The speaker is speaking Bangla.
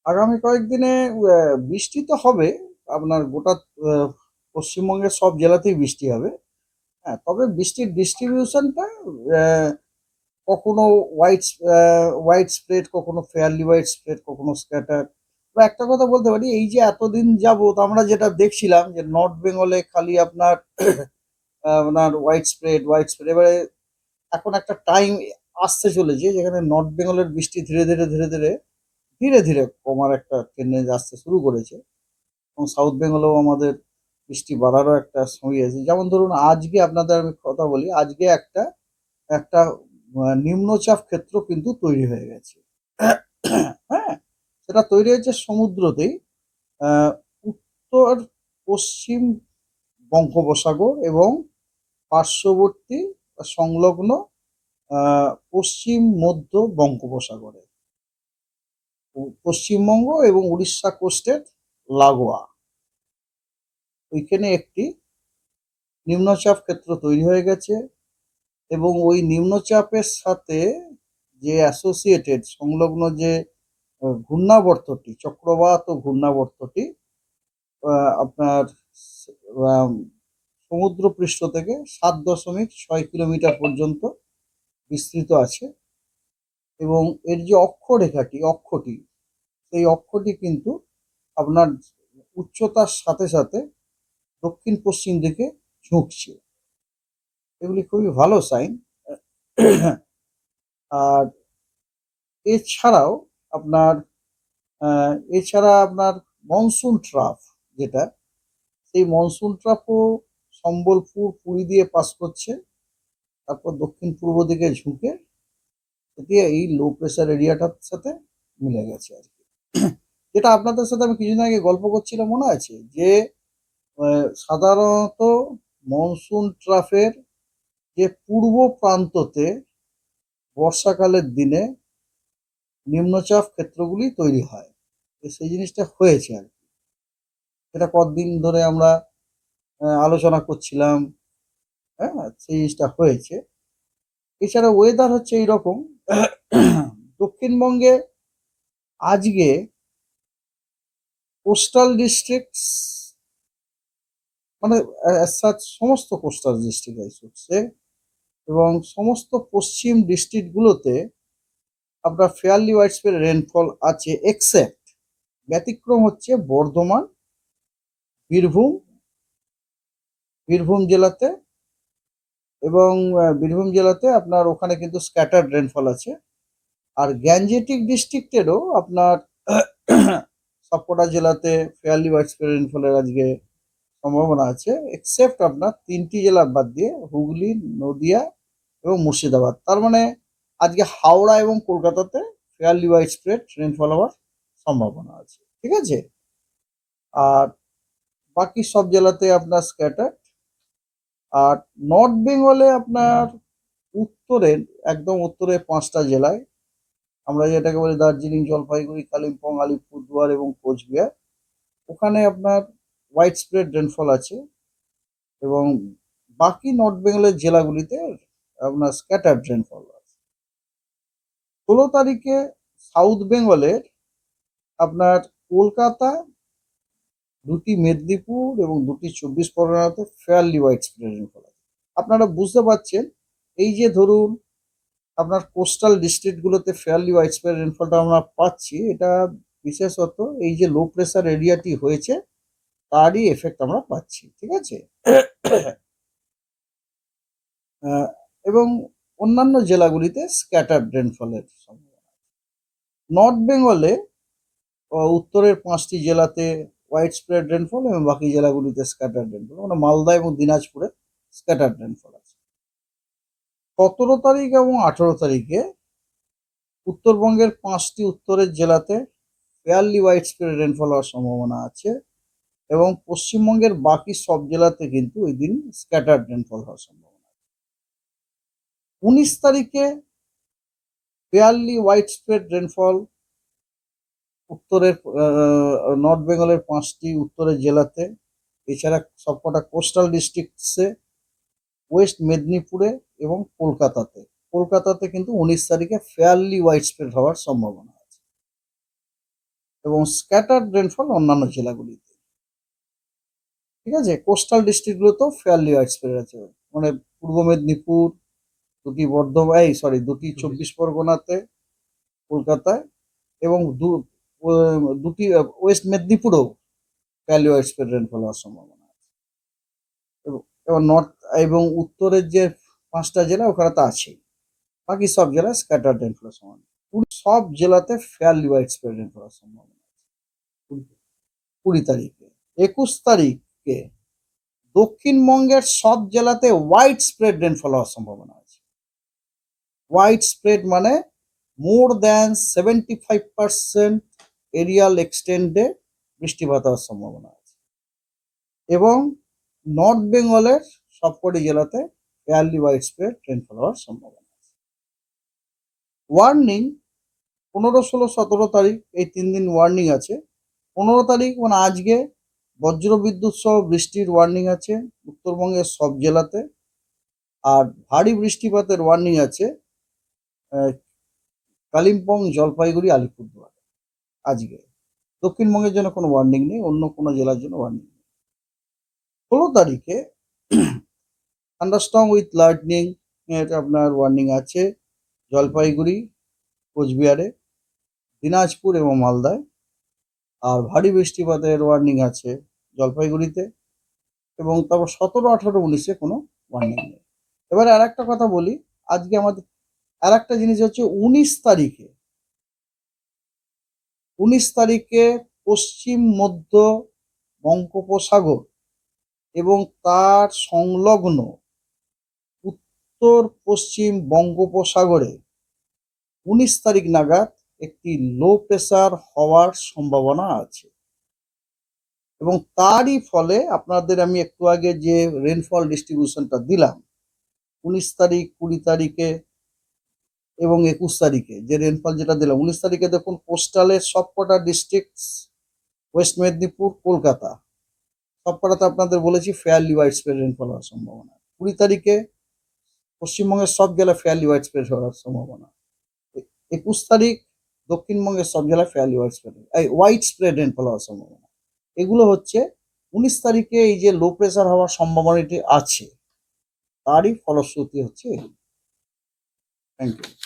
আগামী কয়েকদিনে বৃষ্টি তো হবে। আপনার গোটা আহ, পশ্চিমবঙ্গের সব জেলাতেই বৃষ্টি হবে। হ্যাঁ, তবে বৃষ্টির ডিস্ট্রিবিউশনটা কখনো হোয়াইট হোয়াইট স্প্রেড, কখনো ফেয়ারলি হোয়াইট স্প্রেড, কখনো স্ক্যাটার। তো একটা কথা বলতে পারি, এই যে এতদিন যাবত আমরা যেটা দেখছিলাম যে নর্থ বেঙ্গলে খালি আপনার আপনার হোয়াইট স্প্রেড এবারে এখন একটা টাইম আসতে চলেছে যেখানে নর্থ বেঙ্গলের বৃষ্টি ধীরে ধীরে কমার একটা টেন্ডেন্সি আসতে শুরু করেছে। এবং সাউথ বেঙ্গলেও আমাদের বৃষ্টি বাড়ারও একটা সময় আছে। যেমন ধরুন, আজকে আপনাদের আমি কথা বলি, আজকে একটা একটা নিম্নচাপ ক্ষেত্র কিন্তু তৈরি হয়ে গেছে। হ্যাঁ, সেটা তৈরি হয়েছে সমুদ্রতেই, আহ, উত্তর পশ্চিম বঙ্গোপসাগর এবং পার্শ্ববর্তী বা সংলগ্ন পশ্চিম মধ্য বঙ্গোপসাগরে, পশ্চিমবঙ্গ এবং উড়িষ্যা কোস্টের লাগোয়া ওইখানে একটি নিম্নচাপ ক্ষেত্র তৈরি হয়ে গেছে। এবং ওই নিম্নচাপের সাথে যে অ্যাসোসিয়েটেড সংলগ্ন যে ঘূর্ণাবর্তটি, চক্রবাত ও ঘূর্ণাবর্তটি আপনার আহ, সমুদ্রপৃষ্ঠ থেকে 7.6 কিলোমিটার পর্যন্ত বিস্তৃত আছে। এবং এর যে অক্ষটি, সেই অক্ষটি কিন্তু আপনার উচ্চতার সাথে সাথে দক্ষিণ পশ্চিম দিকে ঝুঁকছে। এগুলি খুবই ভালো সাইন। আর এছাড়াও আপনার এছাড়া আপনার মনসুন ট্রাফ, যেটা সেই মনসুন ট্রাফও সম্বলপুর পুরী দিয়ে পাস করছে, তারপর দক্ষিণ পূর্ব দিকে ঝুঁকে দিয়ে এই লো প্রেসার এরিয়াটার সাথে মিলে গেছে আর কি। যেটা আপনাদের সাথে আমি কিছুদিন আগে গল্প করছিলাম, মনে আছে যে সাধারণত মনসুন ট্রাফের যে পূর্ব প্রান্ততে বর্ষাকালের দিনে নিম্নচাপ ক্ষেত্রগুলি তৈরি হয়। তো সেই জিনিসটা হয়েছে আর কি। সেটা কতদিন ধরে আমরা আলোচনা করছিলাম। হ্যাঁ, সেই জিনিসটা হয়েছে। এছাড়া ওয়েদার হচ্ছে এইরকম। দক্ষিণবঙ্গে আজকে কোস্টাল ডিস্ট্রিক্টস, মানে as such সমস্ত কোস্টাল ডিস্ট্রিক্ট সে এবং সমস্ত পশ্চিম ডিস্ট্রিক্টগুলোতে আপনার ফেয়ারলি ওয়াইডস্প্রেড রেনফল আছে, এক্সেপ্ট ব্যতিক্রম হচ্ছে বর্ধমান, বীরভূম, বীরভূম জেলাতে। এবং বীরভূম জেলাতে আপনার ওখানে কিন্তু স্ক্যাটার্ড রেনফল আছে। আর গ্যাঞ্জেটিক ডিস্ট্রিক্টেরও আপনার সবকটা জেলাতে ফেয়ারলি ওয়াইডস্প্রেড রেনফলের আজকে সম্ভাবনা আছে, এক্সেপ্ট আপনার তিনটি জেলা বাদ দিয়ে হুগলি, নদিয়া এবং মুর্শিদাবাদ। তার মানে আজকে হাওড়া এবং কলকাতাতে ফেয়ারলি ওয়াইডস্প্রেড রেনফল হওয়ার সম্ভাবনা আছে। ঠিক আছে। আর বাকি সব জেলাতে আপনার স্ক্যাটার। আর নর্থ বেঙ্গলে আপনার উত্তরের, একদম উত্তরে 5টা জেলায়, আমরা যেটাকে বলি দার্জিলিং, জলপাইগুড়ি, কালিম্পং, আলিপুরদুয়ার এবং কোচবিহার, ওখানে আপনার হোয়াইট স্প্রেড রেনফল আছে। এবং বাকি নর্থ বেঙ্গলের জেলাগুলিতে আপনার স্ক্যাটার্ড রেনফল আছে। 16 তারিখে সাউথ বেঙ্গলের আপনার কলকাতা, দুটি মেদিনীপুর এবং দুটি 24 পরগনাতে ফেয়ারলি হোয়াইট স্প্রেড রেনফল আছে। আপনারা বুঝতে পারছেন, এই যে ধরুন আপনার কোস্টাল ডিস্ট্রিক্টগুলোতে ফেয়ারলি হোয়াইট স্প্রেড রেনফলটা আমরা পাচ্ছি, এটা বিশেষত এই যে লো প্রেসার এরিয়াটি হয়েছে তারই এফেক্ট আমরা পাচ্ছি। ঠিক আছে। আহ, এবং অন্যান্য জেলাগুলিতে স্ক্যাটার্ড রেনফলের সম্ভাবনা। নর্থ বেঙ্গলে উত্তরের 5টি জেলাতে হোয়াইট স্প্রেড রেনফল এবং বাকি জেলাগুলিতে স্ক্যাটার্ড রেনফল, মানে মালদা এবং দিনাজপুরে স্ক্যাটার্ড রেনফল আছে। 17 তারিখ এবং 18 তারিখে উত্তরবঙ্গের 5টি উত্তরের জেলাতে ফেয়ারলি হোয়াইট স্প্রেড রেনফল হওয়ার সম্ভাবনা আছে। এবং পশ্চিমবঙ্গের বাকি সব জেলাতে কিন্তু ওই দিন স্ক্যাটার্ড রেনফল হওয়ার সম্ভাবনা আছে। 19 তারিখে ফেয়ারলি হোয়াইট স্প্রেড রেনফল উত্তরের নর্থ বেঙ্গলের 5টি উত্তরের জেলাতে, এছাড়া সবকটা কোস্টাল ডিস্ট্রিক্টসে, ওয়েস্ট মেদিনীপুরে এবং কলকাতাতে। কলকাতাতে কিন্তু 19 তারিখে ফেয়ারলি হোয়াইট স্প্রেড হওয়ার সম্ভাবনা আছে। এবং স্ক্যাটার্ড রেনফল অন্যান্য জেলাগুলিতে। ঠিক আছে, কোস্টাল ডিস্ট্রিক্টগুলোতেও ফেয়ারলি ওয়াইড স্প্রেড আছে, মানে পূর্ব মেদিনীপুর, দুটি 24 পরগনাতে, কলকাতায়, এবং দুটি ওয়েস্ট মেদিনীপুরেও ফেয়ারলি ওয়াইড স্প্রেড রেনফল হওয়ার সম্ভাবনা আছে। এবং নর্থ এবং উত্তরের যে 5টা জেলা ওখানে তো আছেই, বাকি সব জেলায় স্ক্যাটার্ড রেনফলের সমান। সব জেলাতে ফেয়ারলি ওয়াইড স্প্রেড রেনফল হওয়ার সম্ভাবনা আছে 20 তারিখে। 21 তারিখে দক্ষিণবঙ্গের সব জেলাতে ওয়াইড স্প্রেড রেনফল হওয়ার সম্ভাবনা আছে। ওয়াইড স্প্রেড মানে মোর দ্যান 75% এরিয়াল এক্সটেন্ডে বৃষ্টিপাত হওয়ার সম্ভাবনা আছে। এবং নর্থ বেঙ্গলের সবকটি জেলাতে ফেয়ারলি ওয়াইড স্প্রেড রেনফল হওয়ার সম্ভাবনা আছে। ওয়ার্নিং 15, 16, 17 তারিখ এই 3 দিন ওয়ার্নিং আছে। 15 তারিখ মানে আজকে বজ্রবিদ্যুৎ সহ বৃষ্টির ওয়ার্নিং আছে উত্তরবঙ্গের সব জেলাতে। আর ভারী বৃষ্টিপাতের ওয়ার্নিং আছে কালিম্পং, জলপাইগুড়ি, আলিপুরদুয়ার আজকে। দক্ষিণবঙ্গের জন্য কোনো ওয়ার্নিং নেই, অন্য কোনো জেলার জন্য ওয়ার্নিং নেই। 16 তারিখে থান্ডারস্টর্ম উইথ লাইটনিং এর আপনার ওয়ার্নিং আছে জলপাইগুড়ি, কোচবিহারে, দিনাজপুর এবং মালদায়। আর ভারী বৃষ্টিপাতের ওয়ার্নিং আছে জলপাইগুড়িতে। এবং তারপর 17, 18, 19-এ কোনো ওয়ার্নিং নেই। এবারে আর একটা কথা বলি, আজকে আমাদের আর একটা জিনিস হচ্ছে 19 তারিখে পশ্চিম মধ্য বঙ্গোপসাগর এবং তার সংলগ্ন উত্তর পশ্চিম বঙ্গোপসাগরে 19 তারিখ নাগাদ একটি লো প্রেসার হওয়ার সম্ভাবনা আছে। এবং তারই ফলে আপনাদের আমি একটু আগে যে রেনফল ডিস্ট্রিবিউশনটা দিলাম 19 তারিখ, 20 তারিখে এবং 21 তারিখে যে রেনফল যেটা দিলাম, 19 তারিখে দেখুন কোস্টালের সবকটা ডিস্ট্রিক্ট, ওয়েস্ট মেদিনীপুর, কলকাতা, সবকটাতে আপনাদের বলেছি ফেয়ারলি ওয়াইড স্প্রেড রেনফল হওয়ার সম্ভাবনা। 20 তারিখে পশ্চিমবঙ্গের সব জেলায় ফেয়ারলি ওয়াইড স্প্রেড হওয়ার সম্ভাবনা। 21 তারিখ দক্ষিণবঙ্গের সব জেলায় ফেয়ারলি ওয়াইড স্প্রেড রেনফল হওয়ার সম্ভাবনা। এগুলো হচ্ছে 19 তারিখে এই যে লো প্রেসার হওয়ার সম্ভাবনাটি আছে তারই ফলশ্রুতি হচ্ছে। Thank you.